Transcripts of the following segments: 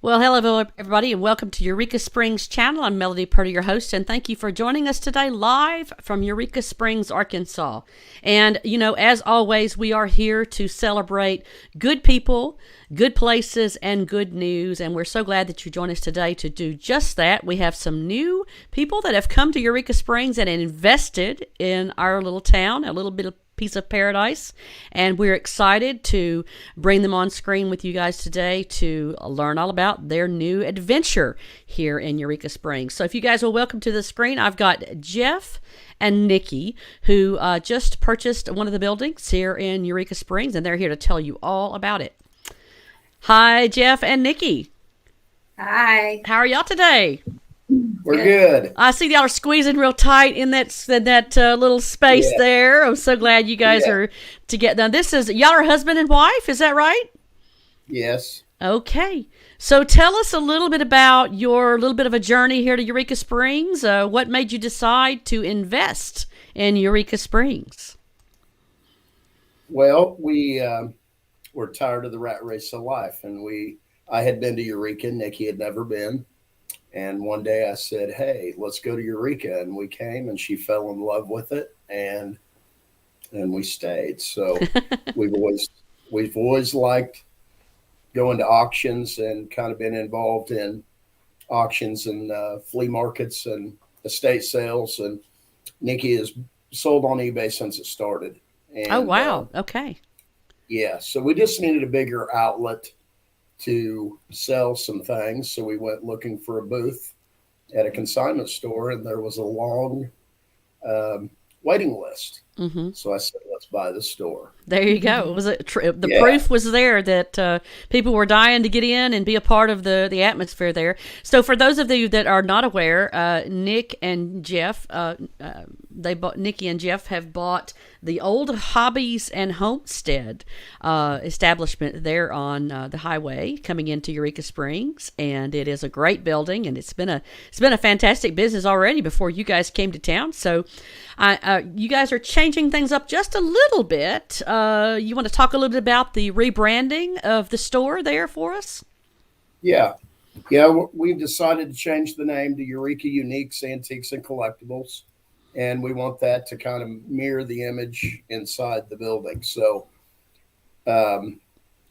Well, hello, everybody, and welcome to Eureka Springs Channel. I'm Melody Purdy, your host, and thank you for joining us today live from Eureka Springs, Arkansas. And, as always, we are here to celebrate good people, good places, and good news. And we're so glad that you joined us today to do just that. We have some new people that have come to Eureka Springs and invested in our little town, a little bit of piece of paradise, and we're excited to bring them on screen with you guys today to learn all about their new adventure here in Eureka Springs. So if you guys will welcome to the screen, I've got Jeff and Nikki, who just purchased one of the buildings here in Eureka Springs, and they're here to tell you all about it. Hi, Jeff and Nikki. Hi. How are y'all today? We're good. I see y'all are squeezing real tight in that little space there. I'm so glad you guys are together. Now, y'all are husband and wife, is that right? Yes. Okay. So tell us a little bit about your little bit of a journey here to Eureka Springs. What made you decide to invest in Eureka Springs? Well, we were tired of the rat race of life, and I had been to Eureka. Nikki had never been. And one day I said, hey, let's go to Eureka. And we came, and she fell in love with it, and we stayed. So we've always liked going to auctions and kind of been involved in auctions and flea markets and estate sales. And Nikki has sold on eBay since it started. And, oh, wow. Okay. Yeah. So we just needed a bigger outlet to sell some things. So we went looking for a booth at a consignment store, and there was a long waiting list. Mm-hmm. So I said, let's buy the store. There you go. Was it the proof was there that people were dying to get in and be a part of the atmosphere there. So for those of you that are not aware, Nikki and Jeff have bought the old Hobbies and Homestead establishment there on the highway coming into Eureka Springs, and it is a great building, and it's been a fantastic business already before you guys came to town. So you guys are changing things up just a little bit. You want to talk a little bit about the rebranding of the store there for us? Yeah. We've decided to change the name to Eureka Uniques, Antiques, and Collectibles. And we want that to kind of mirror the image inside the building. So,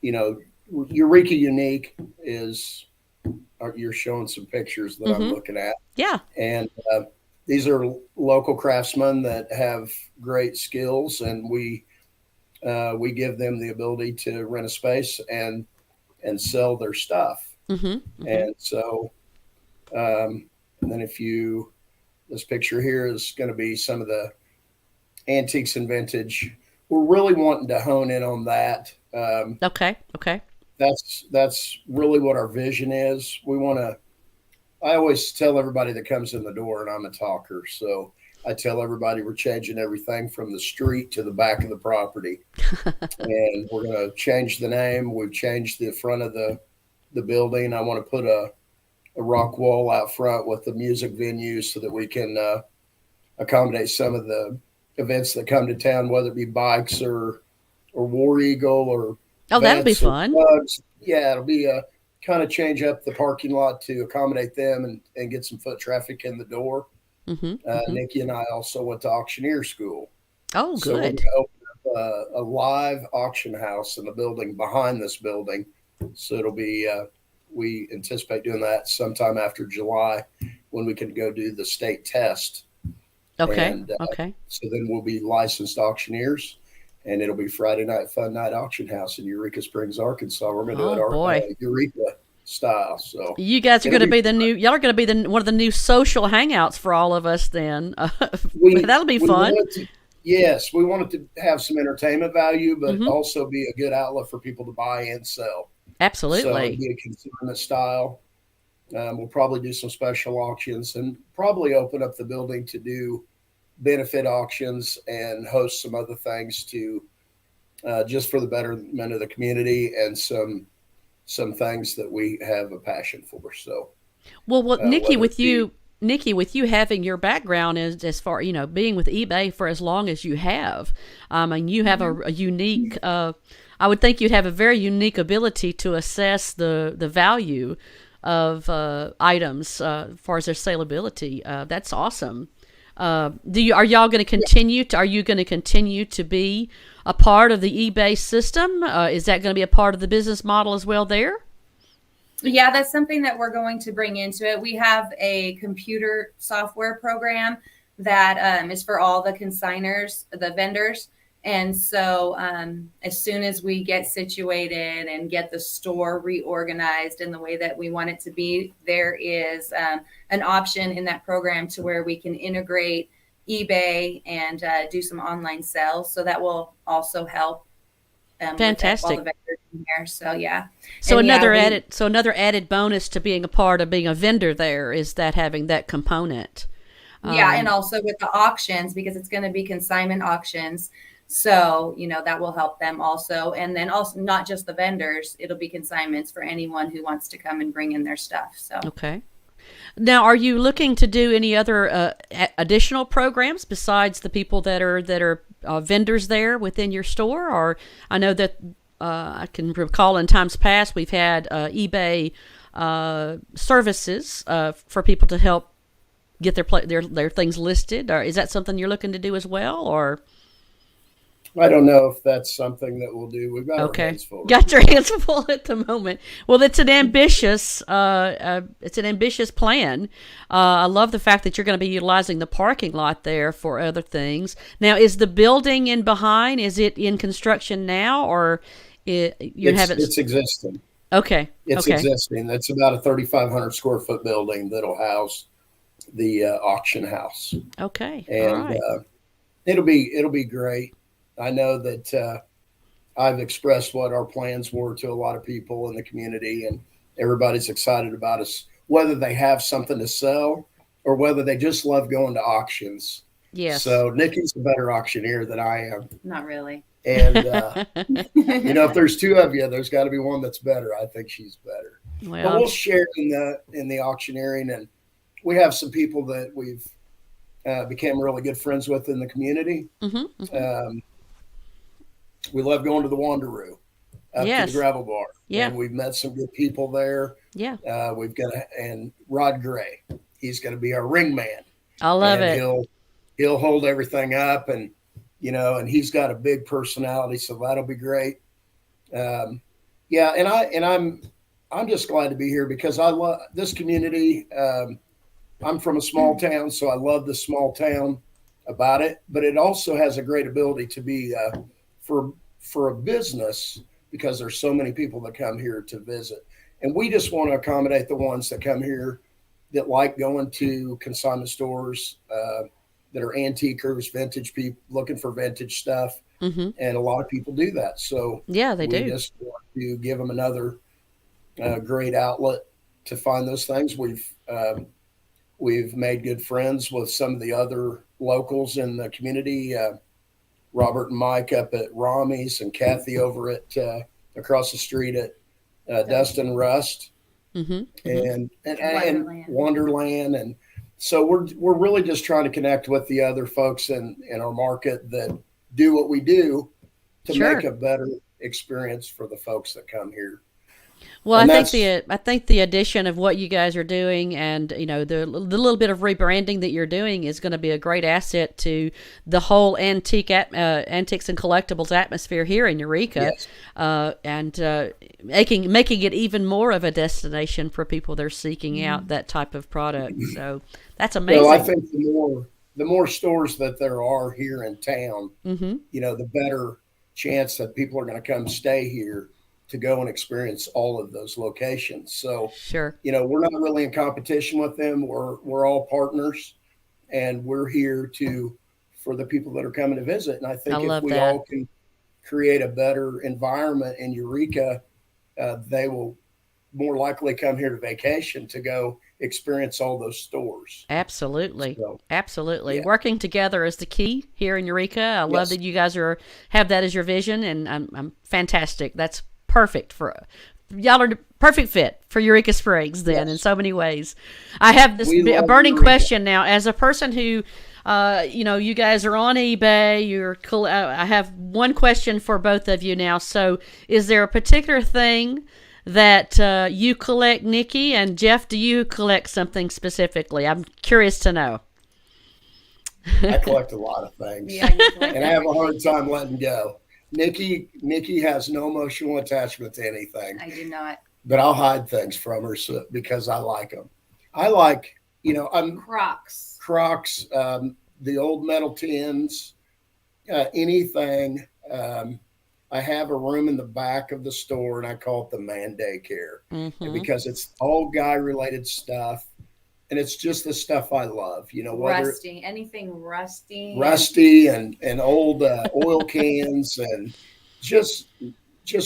Eureka Unique is, you're showing some pictures that I'm looking at. Yeah. And these are local craftsmen that have great skills, and we give them the ability to rent a space and sell their stuff. Mm-hmm. Mm-hmm. And so, and then this picture here is going to be some of the antiques I we're really wanting to hone in on that. Okay. That's really what our vision is. I always tell everybody that comes in the door, and I'm a talker, so I tell everybody we're changing everything from the street to the back of the property. And we're going to change the name. We've changed the front of the building. I want to put a rock wall out front with the music venue so that we can accommodate some of the events that come to town, whether it be bikes or War Eagle or that'll be fun. Yeah, it'll be a kind of change up the parking lot to accommodate them and get some foot traffic in the door. Mm-hmm. Nikki and I also went to auctioneer school. Oh, good. So we're going to open up a live auction house in the building behind this building. So it'll be, we anticipate doing that sometime after July when we can go do the state test. Okay. And, okay. So then we'll be licensed auctioneers, and it'll be Friday night fun night auction house in Eureka Springs, Arkansas. We're going to do it our Eureka style. So you guys are going to be y'all are going to be one of the new social hangouts for all of us then. That'll be fun. Yes. We wanted to have some entertainment value, but also be a good outlet for people to buy and sell. Absolutely. So it'll be a consignment style. We'll probably do some special auctions and probably open up the building to do benefit auctions and host some other things to just for the betterment of the community and some things that we have a passion for. So, well, Nikki, with you having your background as far, being with eBay for as long as you have, and you have a unique I would think you'd have a very unique ability to assess the value of items as far as their saleability. That's awesome. Are y'all going to continue to? Are you going to continue to be a part of the eBay system? Is that going to be a part of the business model as well there? Yeah, that's something that we're going to bring into it. We have a computer software program that is for all the consigners, the vendors. And so as soon as we get situated and get the store reorganized in the way that we want it to be, there is an option in that program to where we can integrate eBay and do some online sales. So that will also help. Fantastic. All the vendors in here. So yeah. So and another added bonus to being a part of being a vendor there is that having that component. Yeah, and also with the auctions, because it's going to be consignment auctions. So, that will help them also. And then also not just the vendors, it'll be consignments for anyone who wants to come and bring in their stuff. So okay. Now, are you looking to do any other additional programs besides the people that are vendors there within your store? Or I know that I can recall in times past we've had eBay services for people to help get their things listed. Or is that something you're looking to do as well? Or I don't know if that's something that we'll do. We've got our hands full. Got your hands full at the moment. Well, it's an ambitious plan. I love the fact that you're going to be utilizing the parking lot there for other things. Now, is the building in behind? Is it in construction now, or it's existing? Okay, it's existing. That's about a 3,500 square foot building that'll house the auction house. Okay, and all right. It'll be great. I know that I've expressed what our plans were to a lot of people in the community, and everybody's excited about us, whether they have something to sell or whether they just love going to auctions. Yes. So Nikki's a better auctioneer than I am. Not really. And, if there's two of you, there's got to be one that's better. I think she's better. Well, but we'll share in the auctioneering, and we have some people that we've became really good friends with in the community. Mm-hmm, mm-hmm. We love going to the Wanderoo, up to the gravel bar. Yeah. And we've met some good people there. Yeah. We've got and Rod Gray, he's going to be our ring man. I love it. He'll hold everything up, and and he's got a big personality, so that'll be great. And I'm just glad to be here because I love this community. I'm from a small town, so I love the small town about it, but it also has a great ability to be for a business because there's so many people that come here to visit. And we just want to accommodate the ones that come here that like going to consignment stores, that are antiquers, vintage people looking for vintage stuff. Mm-hmm. And a lot of people do that. So yeah, they do. We just want to give them another great outlet to find those things. We've made good friends with some of the other locals in the community, Robert and Mike up at Rami's, and Kathy over at across the street at Dustin Rust, mm-hmm. and Wonderland. And so we're really just trying to connect with the other folks in our market that do what we do to make a better experience for the folks that come here. Well, I think the addition of what you guys are doing, and the little bit of rebranding that you're doing, is going to be a great asset to the whole antiques and collectibles atmosphere here in Eureka, yes. And making it even more of a destination for people that are seeking out that type of product. So that's amazing. Well, I think the more stores that there are here in town, mm-hmm. The better chance that people are going to come stay here to go and experience all of those locations. So, sure. We're not really in competition with them. We're all partners, and we're here for the people that are coming to visit. And I think if we all can create a better environment in Eureka, they will more likely come here to vacation to go experience all those stores. Absolutely. Absolutely. Yeah. Working together is the key here in Eureka. I love that you guys have that as your vision, and I'm fantastic. That's perfect for y'all. Are the perfect fit for Eureka Springs then, in so many ways. I have this burning question now. As a person who you guys are on eBay. I have one question for both of you now. So, is there a particular thing that you collect, Nikki, and Jeff? Do you collect something specifically? I'm curious to know. I collect a lot of things, Yeah, and I have a hard time letting go. Nikki has no emotional attachment to anything. I do not. But I'll hide things from her because I like them. I like, I'm Crocs. Crocs, the old metal tins, anything. I have a room in the back of the store, and I call it the man daycare because it's all guy-related stuff, and it's just the stuff I love. Rusty, anything rusty. Rusty and old oil cans and just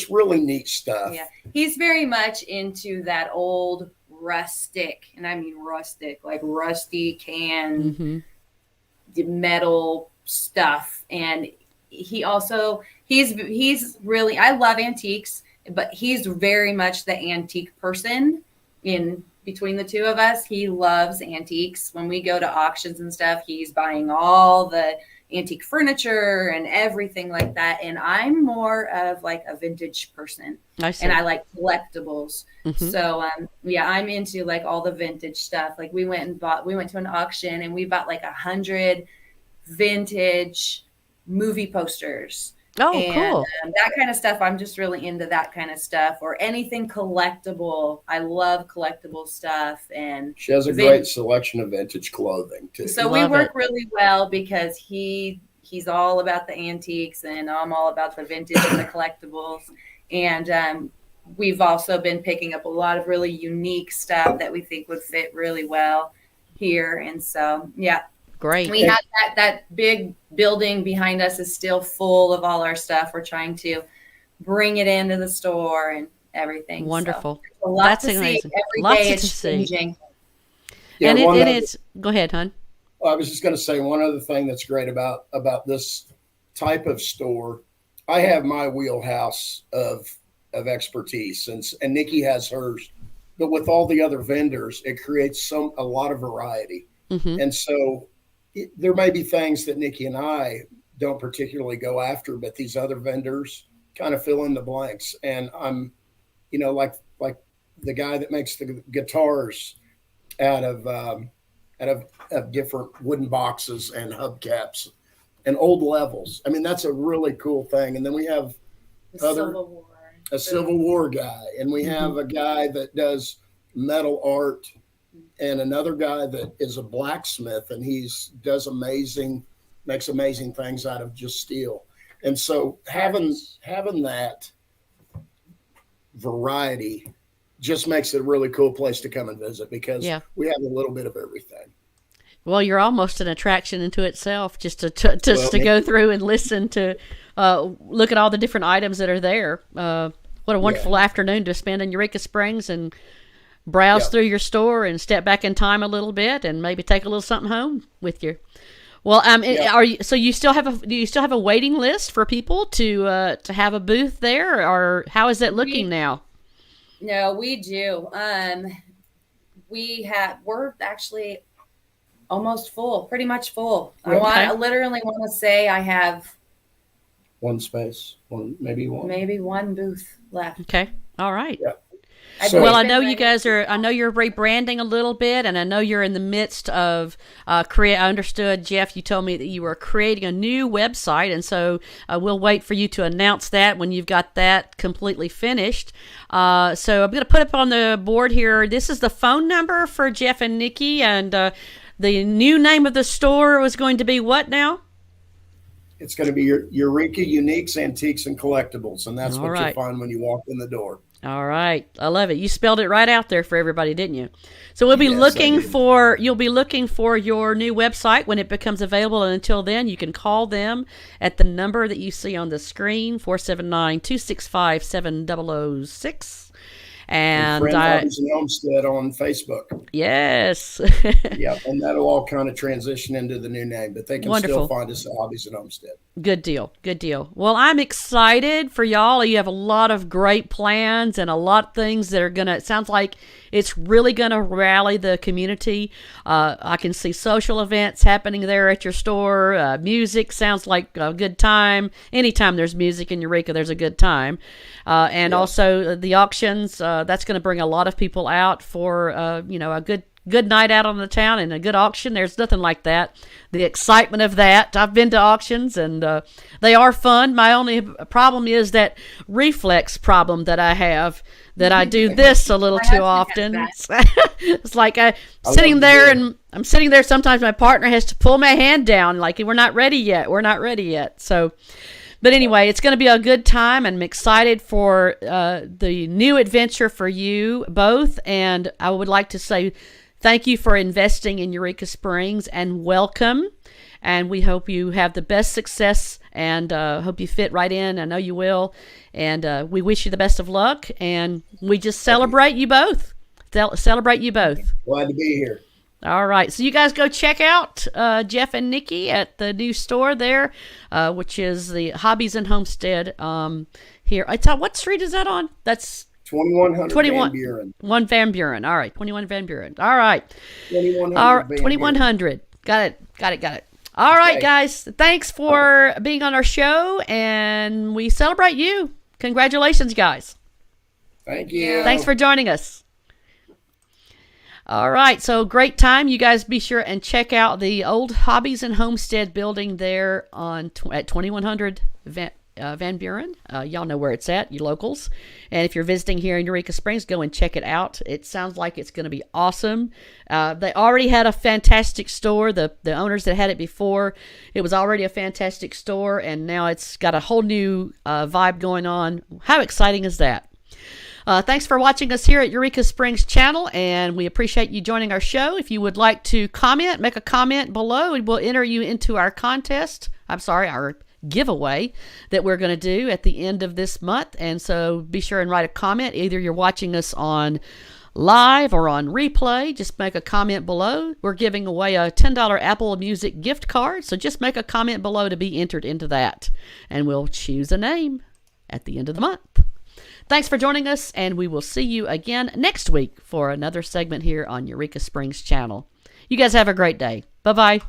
really neat stuff. Yeah, he's very much into that old rustic, and I mean rustic, like rusty can metal stuff. And he's really, I love antiques, but he's very much the antique person. In between the two of us, he loves antiques. When we go to auctions and stuff, he's buying all the antique furniture and everything like that. And I'm more of like a vintage person. I see. And I like collectibles. So I'm into like all the vintage stuff. Like we went to an auction and we bought like 100 vintage movie posters. Oh, and, cool. That kind of stuff. I'm just really into that kind of stuff, or anything collectible. I love collectible stuff. And she has a great selection of vintage clothing too. So we work really well because he's all about the antiques and I'm all about the vintage and the collectibles. And we've also been picking up a lot of really unique stuff that we think would fit really well here. And so, yeah. Great. We have that big building behind us is still full of all our stuff. We're trying to bring it into the store and everything. Wonderful. So, a lot That's to amazing. see. Every Lots day to it's see. changing. Yeah, it's go ahead, hon. I was just going to say one other thing that's great about this type of store. I have my wheelhouse of expertise, and Nikki has hers. But with all the other vendors, it creates a lot of variety. And so there may be things that Nikki and I don't particularly go after, but these other vendors kind of fill in the blanks. And I'm, like the guy that makes the guitars out of different wooden boxes and hubcaps and old levels. I mean, that's a really cool thing. And then we have a Civil War guy, and we have a guy that does metal art, and another guy that is a blacksmith, and makes amazing things out of just steel. And so having that variety just makes it a really cool place to come and visit because we have a little bit of everything. Well, you're almost an attraction into itself just to go through and listen to look at all the different items that are there. What a wonderful afternoon to spend in Eureka Springs and browse through your store and step back in time a little bit and maybe take a little something home with you. Well, do you still have a waiting list for people to have a booth there, or how is it looking now? No, we do. We're actually almost full, pretty much full. Okay. I literally want to say I have maybe one booth left. Okay. All right. Yeah. Well, I know you guys I know you're rebranding a little bit, and I know you're in the midst of I understood, Jeff, you told me that you were creating a new website, and so we'll wait for you to announce that when you've got that completely finished. So I'm going to put up on the board here, this is the phone number for Jeff and Nikki, and the new name of the store was going to be what now? It's going to be Eureka Uniques, Antiques, and Collectibles, and that's what you'll find when you walk in the door. All right. I love it. You spelled it right out there for everybody, didn't you? So you'll be looking for your new website when it becomes available. And until then, you can call them at the number that you see on the screen, 479-265-7006. And Hobbies and Homestead on Facebook. Yes. Yeah, and that'll all kind of transition into the new name, but they can still find us at Hobbies and Homestead. Good deal. Good deal. Well, I'm excited for y'all. You have a lot of great plans and a lot of things that are it sounds like It's really going to rally the community. I can see social events happening there at your store. Music sounds like a good time. Anytime there's music in Eureka, there's a good time. And also the auctions, that's going to bring a lot of people out for, a good night out on the town and a good auction. There's nothing like that. The excitement of that. I've been to auctions and they are fun. My only problem is that reflex problem that I have, that I do this a little too often. It's like I'm sitting there sometimes my partner has to pull my hand down like we're not ready yet. So but anyway, it's going to be a good time. I'm excited for the new adventure for you both, and I would like to say thank you for investing in Eureka Springs and welcome. And we hope you have the best success and hope you fit right in. I know you will. And we wish you the best of luck. And we just celebrate you both. Celebrate you both. Glad to be here. All right. So you guys go check out Jeff and Nikki at the new store there, which is the Hobbies and Homestead here. What street is that on? That's 2100 Van Buren. 1 Van Buren. All right. 21 Van Buren. All right. 2100. 2100. Got it. All right, guys. Thanks for being on our show, and we celebrate you. Congratulations, guys. Thank you. Thanks for joining us. All right, so great time. You guys be sure and check out the old Hobbies and Homestead building there at 2100 Van Buren. Y'all know where it's at, you locals. And if you're visiting here in Eureka Springs, go and check it out. It sounds like it's going to be awesome. They already had a fantastic store. The owners that had it before, it was already a fantastic store, and now it's got a whole new vibe going on. How exciting is that? Thanks for watching us here at Eureka Springs Channel, and we appreciate you joining our show. If you would like to comment, make a comment below, and we'll enter you into our our giveaway that we're going to do at the end of this month. And so be sure and write a comment. Either you're watching us on live or on replay, just make a comment below. We're giving away a $10 Apple Music gift card, so just make a comment below to be entered into that, and we'll choose a name at the end of the month. Thanks for joining us, and we will see you again next week for another segment here on Eureka Springs Channel. You guys have a great day. Bye-bye.